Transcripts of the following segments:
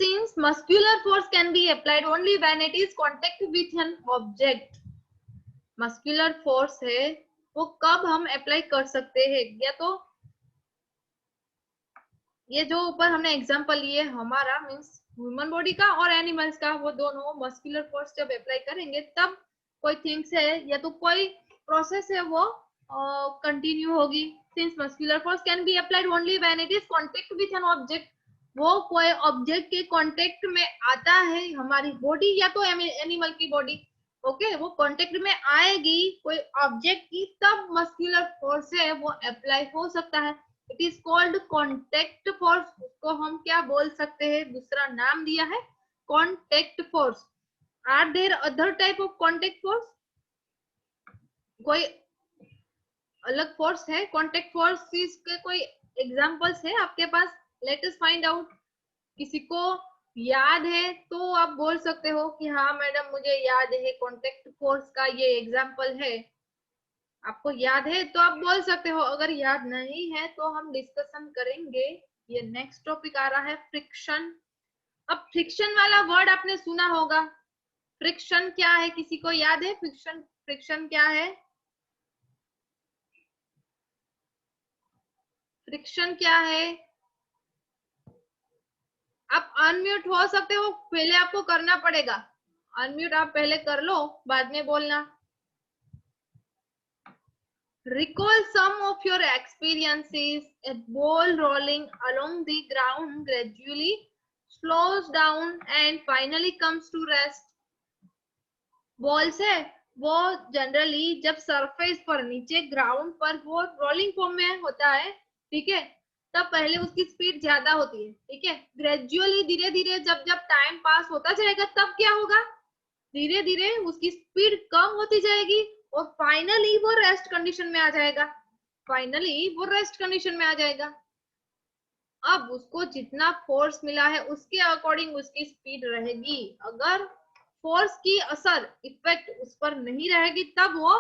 Since muscular force can be applied only when it is contact with an object. Muscular force है वो कब हम apply कर सकते हैं, या तो ये जो ऊपर हमने एग्जांपल लिए हमारा मींस ह्यूमन बॉडी का और एनिमल्स का, वो दोनों मस्कुलर फोर्स जब अप्लाई करेंगे तब कोई थिंग्स है या तो कोई प्रोसेस है वो कंटिन्यू होगी. Since muscular force can be applied only when it is contact with an object. वो कोई ऑब्जेक्ट के कांटेक्ट में आता है हमारी बॉडी या तो एनिमल की बॉडी, ओके वो कांटेक्ट में आएगी कोई ऑब्जेक्ट की, तब मस्कुलर फोर्स है वो अप्लाई हो सकता है. It is called contact force. उसको हम क्या बोल सकते हैं, दूसरा नाम दिया है contact force. Are there other type of contact force? कोई अलग फोर्स है कॉन्टेक्ट फोर्स के, कोई एग्जांपल्स है आपके पास? Let us find out. किसी को याद है तो आप बोल सकते हो कि हाँ मैडम मुझे याद है कॉन्टेक्ट फोर्स का ये एग्जांपल है. आपको याद है तो आप बोल सकते हो, अगर याद नहीं है तो हम डिस्कशन करेंगे. ये नेक्स्ट टॉपिक आ रहा है फ्रिक्शन. अब फ्रिक्शन वाला वर्ड आपने सुना होगा. फ्रिक्शन क्या है, किसी को याद है? फ्रिक्शन फ्रिक्शन क्या है? फ्रिक्शन क्या है? आप अनम्यूट हो सकते हो, पहले आपको करना पड़ेगा. अनम्यूट आप पहले कर लो, बाद में बोलना. Recall some of your experiences. A ball rolling along the ground gradually slows down and finally comes to rest. Balls है वो जनरली जब सरफेस पर नीचे ग्राउंड पर वो रोलिंग फॉर्म में होता है, ठीक है, तब पहले उसकी स्पीड ज्यादा होती है, ठीक है. ग्रेजुअली धीरे धीरे जब जब टाइम पास होता जाएगा तब क्या होगा, धीरे धीरे उसकी स्पीड कम होती जाएगी और फाइनली वो रेस्ट कंडीशन में आ जाएगा. फाइनली वो रेस्ट कंडीशन में आ जाएगा. अब उसको जितना फोर्स मिला है उसके अकॉर्डिंग उसकी स्पीड रहेगी. अगर फोर्स की असर इफेक्ट उस पर नहीं रहेगी तब वो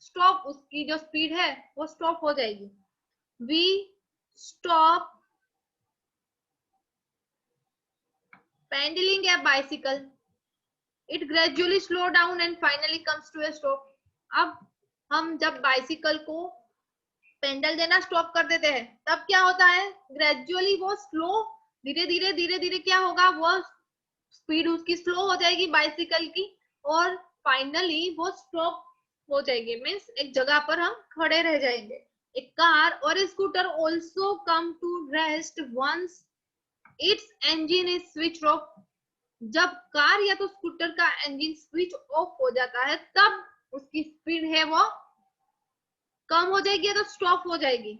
स्टॉप, उसकी जो स्पीड है वो स्टॉप हो जाएगी. We stop pedalling a bicycle. It gradually slow down and finally comes to a stop. अब हम जब बाइसिकल को पेंडल देना स्टॉप कर देते हैं तब क्या होता है, ग्रेजुअली वो स्लो धीरे धीरे क्या होगा, वो स्पीड उसकी स्लो हो जाएगी बाइसिकल की और फाइनली वो स्टॉप हो जाएगी. मीन्स एक जगह पर हम खड़े रह जाएंगे. ए कार और a scooter also come to rest once its engine is switch off. जब कार या तो स्कूटर का इंजन स्विच ऑफ हो जाता है तब उसकी स्पीड है वो कम हो जाएगी या तो स्टॉप हो जाएगी.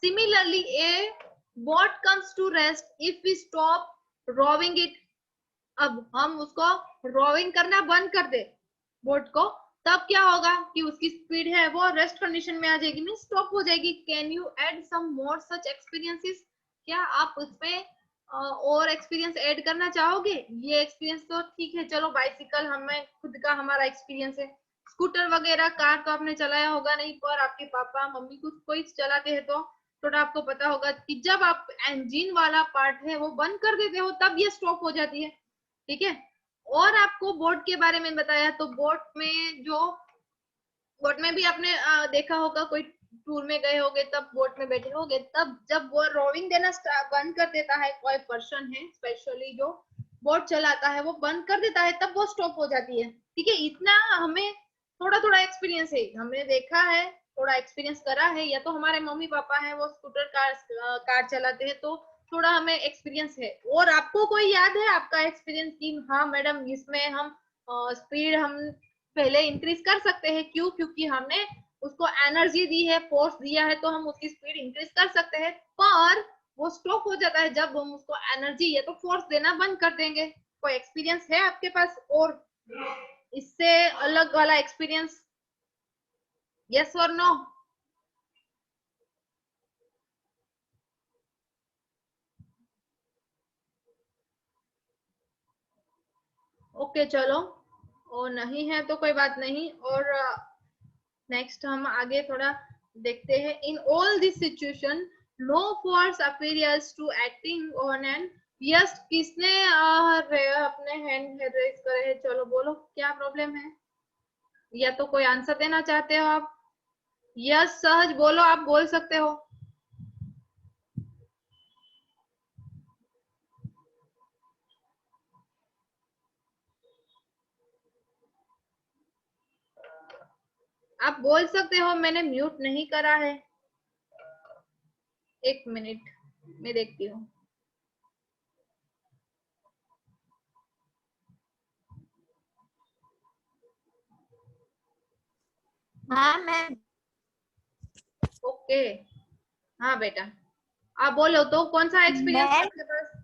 Similarly a boat comes to rest if we stop rowing it. अब हम उसको रोविंग करना बंद कर दे बोट को, तब क्या होगा कि उसकी स्पीड है वो रेस्ट कंडीशन में आ जाएगी, मीन स्टॉप हो जाएगी. Can you add some more such experiences? क्या आप उसमें और एक्सपीरियंस ऐड करना चाहोगे? ये एक्सपीरियंस तो ठीक है, चलो बाइसिकल हमें खुद का हमारा एक्सपीरियंस है. स्कूटर वगैरह कार तो आपने चलाया होगा नहीं, पर आपके पापा मम्मी कुछ कोई चलाते हैं तो थोड़ा आपको पता होगा कि जब आप इंजन वाला पार्ट है वो बंद कर देते हो तब ये स्टॉप हो जाती है, ठीक है. और आपको बोट के बारे में बताया, तो बोट में भी आपने देखा होगा, कोई टूर में गए होगे तब बोट में बैठे होगे, तब जब वो रोविंग देना बंद कर देता है, कोई पर्सन है स्पेशली जो बोट चलाता है वो बंद कर देता है, तब वो स्टॉप हो जाती है, ठीक है. इतना हमें थोड़ा थोड़ा एक्सपीरियंस है, हमने देखा है, थोड़ा एक्सपीरियंस करा है, या तो हमारे मम्मी पापा है वो स्कूटर कार चलाते हैं तो थोड़ा हमें एक्सपीरियंस है. और आपको कोई याद है आपका एक्सपीरियंस कि हाँ मैडम इसमें हम स्पीड हम पहले इंक्रीज कर सकते हैं, क्यों? क्योंकि हमने उसको एनर्जी दी है, फोर्स दिया है, तो हम उसकी स्पीड इंक्रीज कर सकते हैं, पर वो स्टॉप हो जाता है जब हम उसको एनर्जी या तो फोर्स देना बंद कर देंगे. कोई एक्सपीरियंस है आपके पास और इससे अलग वाला एक्सपीरियंस? यस और नो? ओके चलो, और नहीं है तो कोई बात नहीं. और नेक्स्ट हम आगे थोड़ा देखते हैं. In all this situation no force appears to acting on an yes, किसने अपने हैंड रेज करे है? चलो बोलो, क्या प्रॉब्लम है? या तो कोई आंसर देना चाहते हो आप? यस सहज बोलो, आप बोल सकते हो। आप बोल सकते हो, मैंने म्यूट नहीं करा है। एक मिनट, मैं देखती हूँ। हाँ मैम। ओके, हाँ बेटा, आप बोलो तो, कौन सा एक्सपीरियंस है मैम आपके पास?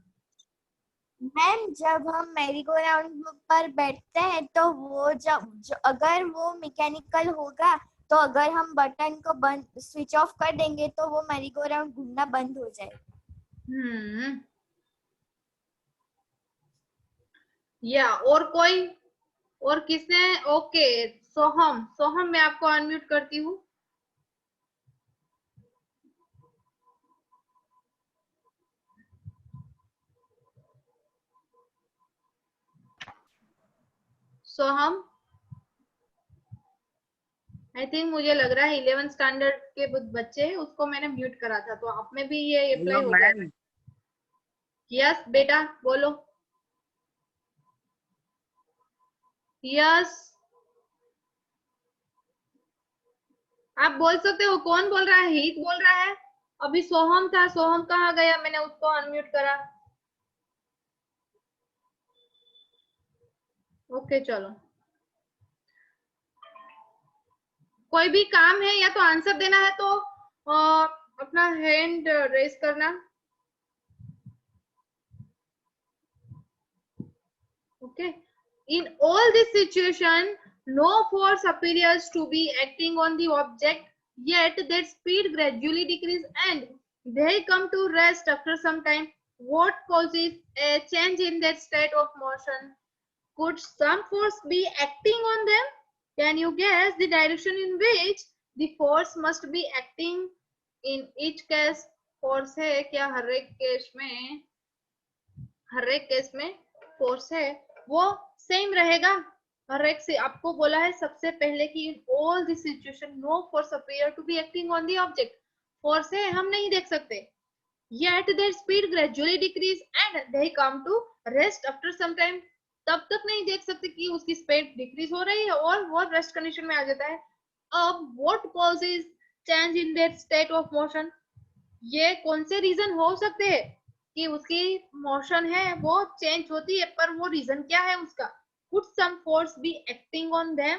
मैम जब हम मेरी गो राउंड पर बैठते हैं तो वो जब अगर वो मैकेनिकल होगा तो अगर हम बटन को बंद स्विच ऑफ कर देंगे तो वो मेरी गो राउंड घूमना बंद हो जाएगा। या और कोई, और किसने? ओके, सोहम, सोहम मैं आपको अनम्यूट करती हूँ। सोहम, आई थिंक मुझे लग रहा है 11 स्टैंडर्ड के बच्चे हैं, उसको मैंने म्यूट करा था, तो आप में भी ये अप्लाई हेलो हो जाएगा। मैम। यस बेटा बोलो। यस, आप बोल सकते हो। कौन बोल रहा है? हित बोल रहा है। अभी सोहम था, सोहम कहाँ गया? मैंने उसको अनम्यूट करा। ओके चलो, कोई भी काम है या तो आंसर देना है तो अपना हैंड रेस करना। Okay, in all this situation, no force appears to be acting on the object, yet their speed gradually decrease and they come to rest after some time. What causes a change in their state of motion? Could some force be acting on them? Can you guess the direction in which the force must be acting? In each case, force है क्या? हर एक case में force है वो same रहेगा। हर एक से आपको बोला है सबसे पहले कि in all this situation no force appear to be acting on the object. Force है, हम नहीं देख सकते। yet their speed gradually decrease and they come to rest after some time। तब तक नहीं देख सकते कि उसकी स्पीड डिक्रीज हो रही है और वो रेस्ट कंडीशन में आ जाता है। अब what causes change in their state of motion? ये कौन से रीजन हो सकते हैं कि उसकी मोशन है वो चेंज होती है, पर वो रीजन क्या है उसका? Could some force be acting on them?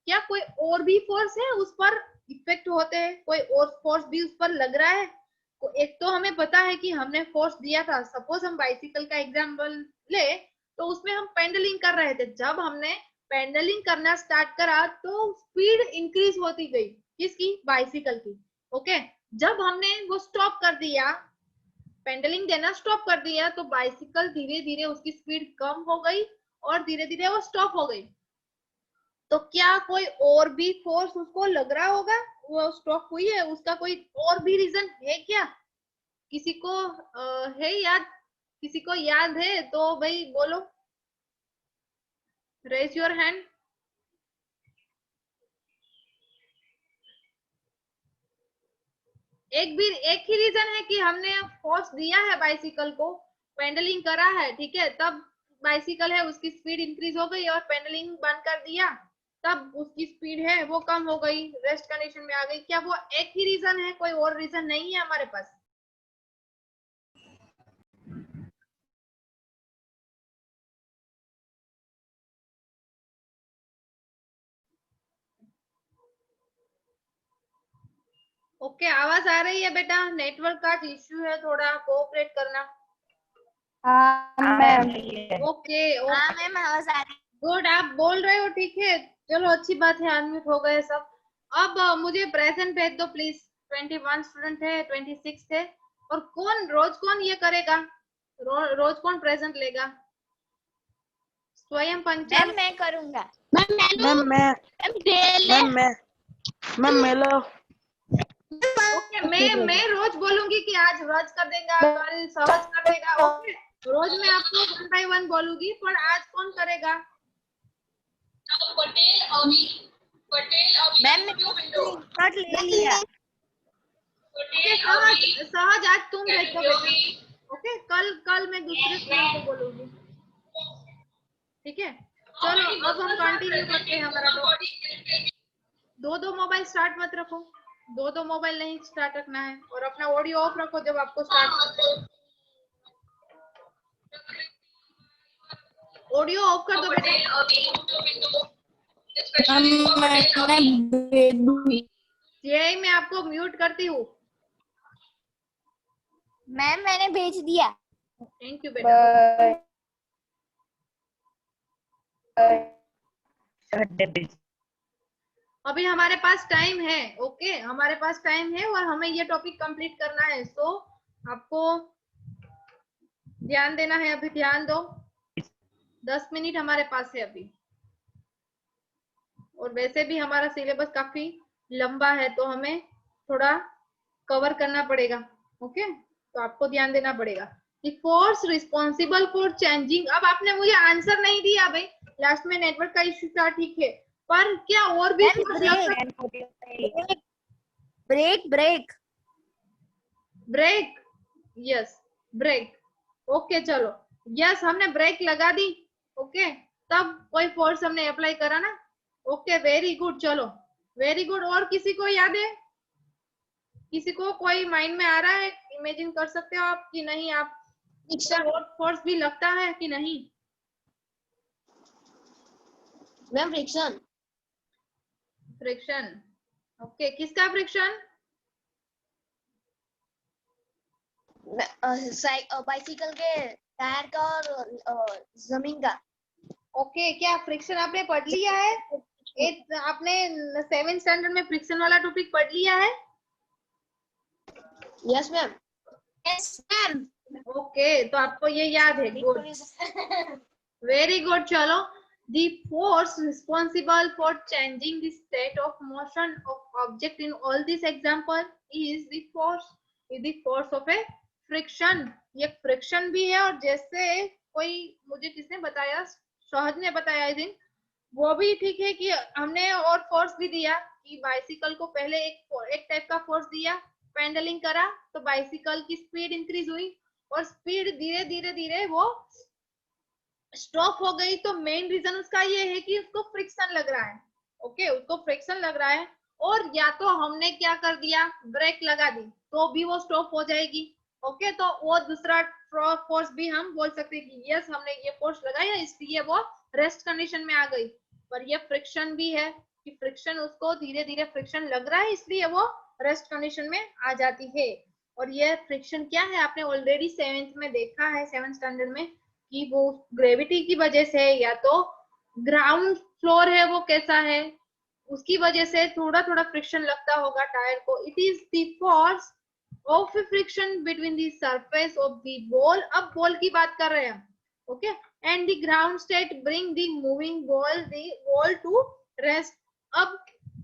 क्या कोई और भी फोर्स है उस पर इफेक्ट होते हैं? कोई और फोर्स भी उस पर लग रहा है? एक तो हमें पता है कि हमने फोर्स दिया था। सपोज हम बाइसिकल का एग्जांपल ले, तो उसमें हम पेंडलिंग कर रहे थे। जब हमने पेंडलिंग करना स्टार्ट करा तो स्पीड इंक्रीज होती गई। किसकी? बाइसिकल की। ओके, जब हमने वो स्टॉप कर दिया, पेंडलिंग देना स्टॉप कर दिया, तो बाइसिकल धीरे धीरे उसकी स्पीड कम हो गई और धीरे धीरे वो स्टॉप हो गई। तो क्या कोई और भी फोर्स उसको लग रहा होगा? वो स्टॉप हुई है, उसका कोई और भी रीजन है क्या? किसी को है याद? किसी को याद है तो भाई बोलो, रेज योर हैंड। एक ही रीजन है कि हमने फोर्स दिया है बाइसिकल को, पेंडलिंग करा है, ठीक है, तब बाइसिकल है उसकी स्पीड इंक्रीज हो गई, और पेंडलिंग बंद कर दिया तब उसकी स्पीड है वो कम हो गई, रेस्ट कंडीशन में आ गई। क्या वो एक ही रीजन है? कोई और रीजन नहीं है हमारे पास? ओके, आवाज आ रही है बेटा? नेटवर्क का इश्यू है, थोड़ा कोऑपरेट करना। हाँ मैम। ओके हाँ ओके, मैम आवाज आ रही गुड, आप बोल रहे हो, ठीक है। चलो अच्छी बात है, अनम्यूट हो गए सब। अब मुझे प्रेजेंट भेज दो प्लीज। 21 स्टूडेंट है, 26 है, और रोज कौन ये करेगा? रोज कौन प्रेजेंट लेगा? स्वयं पंचाल। मैम मैं करूँगा। मैम मैं लो। ओके, मैं रोज बोलूंगी कि आज रोज कर देगा, कल सहज कर देगा। ओके, रोज मैं आपको 1 by 1 बोलूंगी, पर आज कौन करेगा? मैम मैंने स्क्रीनशॉट ले लिया। ओके, सहज आज तुम भेजो बेटा। ओके, कल कल मैं दूसरे फ्रेंड को बोलूंगी, ठीक है? चलो अब हम कंटिन्यू करते हैं हमारा टॉपिक। दो मोबाइल स्टार्ट मत रखो, दो मोबाइल नहीं स्टार्ट रखना है, और अपना ऑडियो ऑफ रखो जब आपको स्टार्ट करना है। ऑडियो ऑफ कर दो बेटा। यही मैं आपको म्यूट करती हूँ। मैम मैंने भेज दिया। थैंक यू बेटा। अभी हमारे पास टाइम है, ओके, हमारे पास टाइम है और हमें ये टॉपिक कंप्लीट करना है, सो आपको ध्यान देना है। अभी ध्यान दो, 10 मिनट हमारे पास है अभी, और वैसे भी हमारा सिलेबस काफी लंबा है, तो हमें थोड़ा कवर करना पड़ेगा। ओके, तो आपको ध्यान देना पड़ेगा कि फोर्स रिस्पॉन्सिबल फॉर चेंजिंग। अब आपने मुझे आंसर नहीं दिया भाई, लास्ट में नेटवर्क का इश्यू था, ठीक है, पर क्या और भी फोर्स लगता है? Brake brake brake, yes, brake. Okay चलो, यस हमने ब्रेक लगा दी। ओके, तब कोई फोर्स हमने अप्लाई करा ना। ओके, वेरी गुड, चलो वेरी गुड। और किसी को याद है? किसी को कोई माइंड में आ रहा है? इमेजिन कर सकते हो आप कि नहीं? आप फोर्स भी लगता है कि नहीं? Ma'am friction. फ्रिक्शन, ओके, किसका फ्रिक्शन? बाइसिकल के टायर का और जमीन का। ओके, क्या फ्रिक्शन आपने पढ़ लिया है? आपने 7th स्टैंडर्ड में फ्रिक्शन वाला टॉपिक पढ़ लिया है? Yes ma'am. Yes ma'am. Okay, तो आपको ये याद है, गुड, वेरी गुड। चलो, the force responsible for changing the state of motion of object in all this example is the force of a friction। ये फ्रिक्शन भी है, और जैसे कोई मुझे किसने बताया, सहज ने बताया आई थिंक, वो भी ठीक है कि हमने और फोर्स भी दिया कि बाइसिकल को पहले एक टाइप का फोर्स दिया, पेंडलिंग करा तो बाइसिकल की स्पीड इंक्रीज हुई, और स्पीड धीरे धीरे धीरे वो स्टॉप हो गई। तो मेन रीजन उसका ये है कि उसको फ्रिक्शन लग रहा है। ओके, उसको फ्रिक्शन लग रहा है, और या तो हमने क्या कर दिया, ब्रेक लगा दी, तो भी वो स्टॉप हो जाएगी। ओके, तो वो दूसरा फोर्स भी हम बोल सकते हैं कि यस हमने ये फोर्स लगाया इसलिए वो रेस्ट कंडीशन में आ गई। पर ये फ्रिक्शन भी है कि फ्रिक्शन, उसको धीरे धीरे फ्रिक्शन लग रहा है इसलिए वो रेस्ट कंडीशन में आ जाती है। और ये फ्रिक्शन क्या है, आपने ऑलरेडी 7th में देखा है, 7th स्टैंडर्ड में, कि वो ग्रेविटी की वजह से, या तो ग्राउंड फ्लोर है वो कैसा है उसकी वजह से थोड़ा थोड़ा फ्रिक्शन लगता होगा टायर को। It is the force of friction between the surface of the ball. अब बॉल की बात कर रहे हैं हम, okay, and the ground state bring the moving ball to rest. अब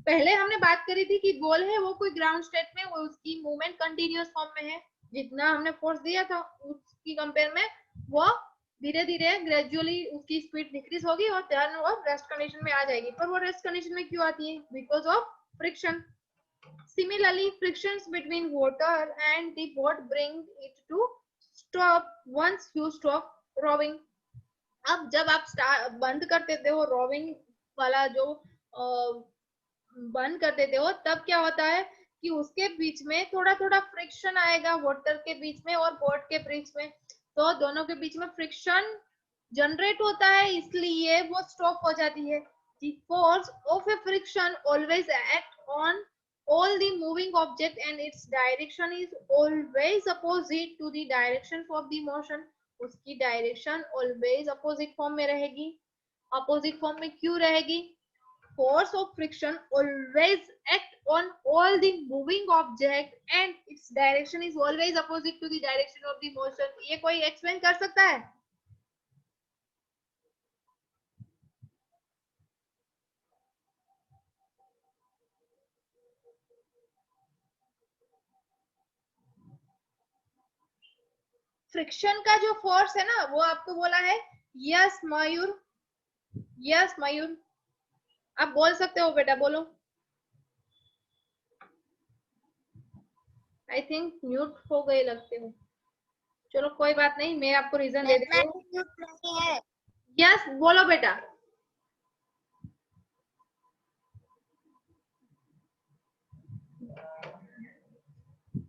पहले हमने बात करी थी कि बॉल है वो कोई ग्राउंड स्टेट में, वो उसकी मूवमेंट कंटिन्यूअस फॉर्म में है, जितना हमने फोर्स दिया था उसकी कंपेयर में वो धीरे धीरे ग्रेजुअली उसकी स्पीड डिक्रीज होगी और देन वो रेस्ट कंडीशन में आ जाएगी। पर वो रेस्ट कंडीशन में क्यों आती है? Because of friction. Similarly, frictions between water and the boat bring it to stop once you stop rowing। अब जब आप बंद कर देते हो रोविंग वाला जो बंद कर देते हो, तब क्या होता है कि उसके बीच में थोड़ा थोड़ा फ्रिक्शन आएगा, वाटर के बीच में और बोट के बीच में, तो दोनों के बीच में फ्रिक्शन जनरेट होता है, इसलिए वो स्टॉप हो जाती है। The force of a friction always act on all the moving object and its direction is always opposite to the direction of the motion। उसकी डायरेक्शन ऑलवेज अपोजिट फॉर्म में रहेगी। अपोजिट फॉर्म में क्यों रहेगी? Force of friction always act on all the moving object and its direction is always opposite to the direction of the motion। ये कोई explain कर सकता है? फ्रिक्शन का जो फोर्स है ना वो आपको बोला है, यस मयूर, यस मयूर, आप बोल सकते हो बेटा, बोलो। आई थिंक म्यूट हो गए लगते हो। चलो कोई बात नहीं, मैं आपको रीजन दे देती हूँ। नहीं है। यस बोलो बेटा।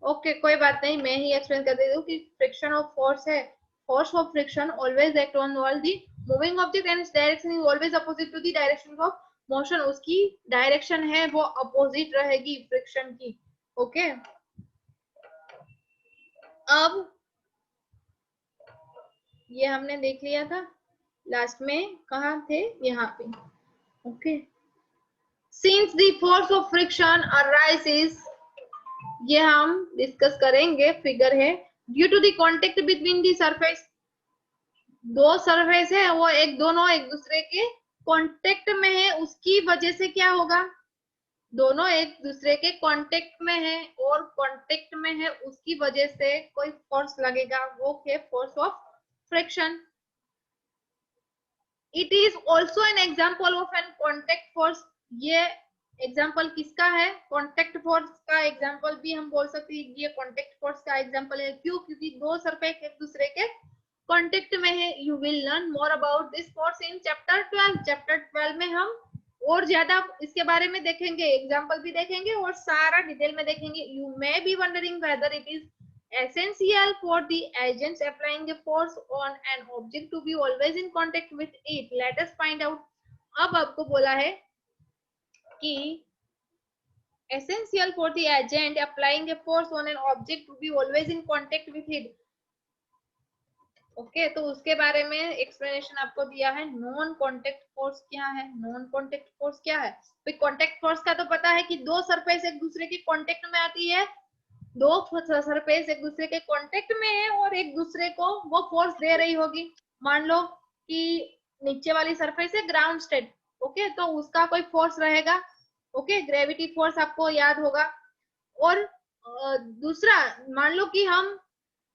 ओके कोई बात नहीं, मैं ही एक्सप्लेन कर देती हूँ कि फ्रिक्शन ऑफ फोर्स है, force of friction always act on all the moving object and its direction is always opposite to the direction of motion. उसकी डायरेक्शन है वो अपोजिट रहेगी फ्रिक्शन की। ओके अब ये हमने देख लिया था, लास्ट में कहाँ थे, यहाँ पे। Okay since the force of friction arises, ये हम डिस्कस करेंगे, फिगर है, due to the contact between the surface, दो सरफेस है वो दोनों एक दूसरे के कांटेक्ट में है, उसकी वजह से क्या होगा, दोनों एक दूसरे के कांटेक्ट में है और कांटेक्ट में है उसकी वजह से कोई फोर्स लगेगा, वो है force of friction. It is also an example of an contact force, ये एग्जाम्पल किसका है, कॉन्टेक्ट फोर्स का एग्जाम्पल भी हम बोल सकते हैं, ये कॉन्टेक्ट फोर्स का एग्जाम्पल है। क्यों, क्योंकि दो सरफेस एक दूसरे के कॉन्टेक्ट में है। You will learn more about this force in chapter 12। Chapter 12 में हम और ज्यादा इसके बारे में देखेंगे, एग्जाम्पल भी देखेंगे और सारा डिटेल में देखेंगे। You may be wondering whether it is essential for the agents applying a force on an object to be always in contact with it. Let us find out. अब आपको बोला है कि essential for the agent applying a force on an object to be always in contact with it. Okay तो उसके बारे में explanation आपको दिया है। नॉन कॉन्टेक्ट फोर्स क्या है, नॉन कॉन्टेक्ट फोर्स क्या है, तो कॉन्टेक्ट फोर्स का तो पता है कि दो सरफेस एक दूसरे के कॉन्टेक्ट में आती है, दो सरफेस एक दूसरे के कांटेक्ट में है और एक दूसरे को वो फोर्स दे रही होगी। मान लो कि नीचे वाली सरफेस है ग्राउंड स्टेट, ओके तो उसका कोई फोर्स रहेगा, ओके ग्रेविटी फोर्स आपको याद होगा। और दूसरा मान लो कि हम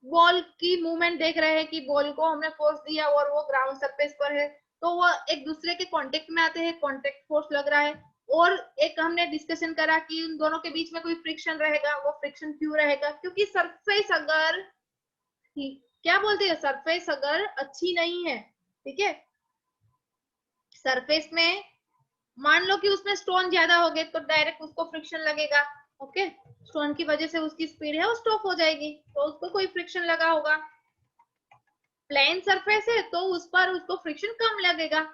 बॉल की मूवमेंट देख रहे हैं कि बॉल को हमने फोर्स दिया और वो ग्राउंड सरफेस पर है, तो वो एक दूसरे के कांटेक्ट में आते हैं, कांटेक्ट फोर्स लग रहा है। और एक हमने डिस्कशन करा कि उन दोनों के बीच में कोई फ्रिक्शन रहेगा, वो फ्रिक्शन क्यों रहेगा, क्योंकि सरफेस अगर क्या बोलते हैं, सरफेस अगर अच्छी नहीं है, ठीक है, सरफेस में मान लो कि उसमें स्टोन ज्यादा हो गए तो डायरेक्ट उसको फ्रिक्शन लगेगा, ओके स्टोन की वजह से उसकी स्पीड है वो स्टॉप हो जाएगी, तो उसको कोई फ्रिक्शन लगा होगा। प्लेन सरफेस है तो उस पर उसको फ्रिक्शन कम लगेगा,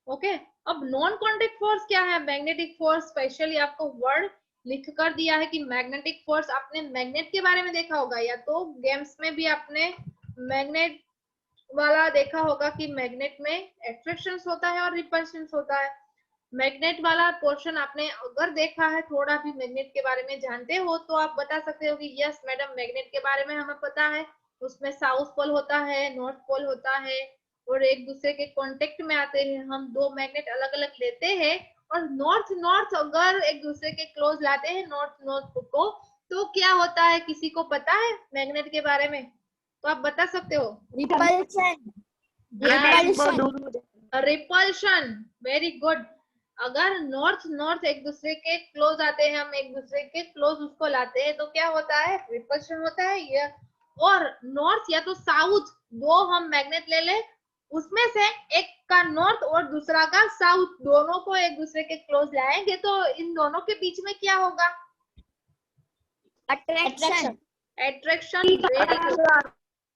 ओके अब नॉन कॉन्टेक्ट फोर्स क्या है, मैग्नेटिक फोर्स। स्पेशली आपको वर्ड लिख कर दिया है कि मैग्नेटिक फोर्स, आपने मैग्नेट के बारे में देखा होगा या तो गेम्स में भी आपने मैग्नेट वाला देखा होगा कि मैग्नेट में एट्रैक्शन होता है और रिपल्शन होता है। मैग्नेट वाला पोर्शन आपने अगर देखा है, थोड़ा भी मैग्नेट के बारे में जानते हो तो आप बता सकते हो कि यस मैडम मैग्नेट के बारे में हमें पता है, उसमें साउथ पोल होता है, नॉर्थ पोल होता है और एक दूसरे के कांटेक्ट में आते हैं। हम दो मैग्नेट अलग अलग लेते हैं और नॉर्थ नॉर्थ अगर एक दूसरे के क्लोज लाते हैं नॉर्थ नॉर्थ को, तो क्या होता है, किसी को पता है मैग्नेट के बारे में, तो आप बता सकते हो। Repulsion, repulsion, very good. अगर नॉर्थ नॉर्थ एक दूसरे के क्लोज आते हैं, हम एक दूसरे के क्लोज उसको लाते हैं तो क्या होता है, रिपल्शन होता है। ये और नॉर्थ या तो साउथ, दो हम मैग्नेट ले ले, उसमें से एक का नॉर्थ और दूसरा का साउथ, दोनों को एक दूसरे के क्लोज लाएंगे तो इन दोनों के बीच में क्या होगा, attraction, attraction. Very good,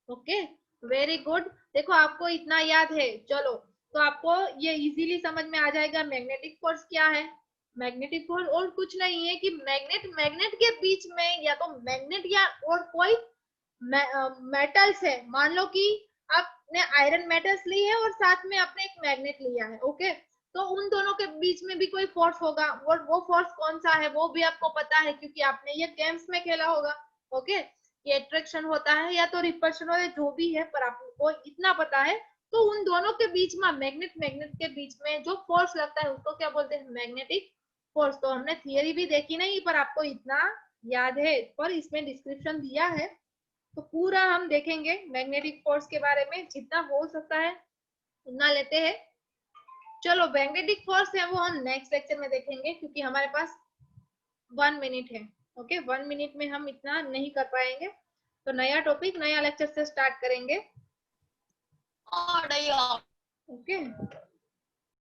okay very good. देखो आपको इतना याद है, चलो तो आपको ये इजीली समझ में आ जाएगा मैग्नेटिक फोर्स क्या है। मैग्नेटिक फोर्स और कुछ नहीं है कि मैग्नेट के बीच में या तो मैग्नेट या और कोई मेटल्स है, मान लो कि आपने आयरन मेटल्स ली है और साथ में आपने एक मैग्नेट लिया है, ओके तो उन दोनों के बीच में भी कोई फोर्स होगा और वो फोर्स कौन सा है वो भी आपको पता है क्योंकि आपने ये गेम्स में खेला होगा, ओके ये अट्रैक्शन होता है या तो रिपल्शन होता है, जो भी है पर आपको इतना पता है। तो उन दोनों के बीच में मैग्नेट के बीच में जो फोर्स लगता है उसको क्या बोलते हैं, मैग्नेटिक फोर्स। तो हमने थियरी भी देखी नहीं पर आपको इतना याद है, पर इसमें डिस्क्रिप्शन दिया है तो पूरा हम देखेंगे मैग्नेटिक फोर्स के बारे में, जितना हो सकता है उतना लेते हैं। चलो मैग्नेटिक फोर्स है वो हम नेक्स्ट लेक्चर में देखेंगे, क्योंकि हमारे पास 1 मिनट है। ओके, 1 मिनट में हम इतना नहीं कर पाएंगे, तो नया टॉपिक नया लेक्चर से स्टार्ट करेंगे। ओके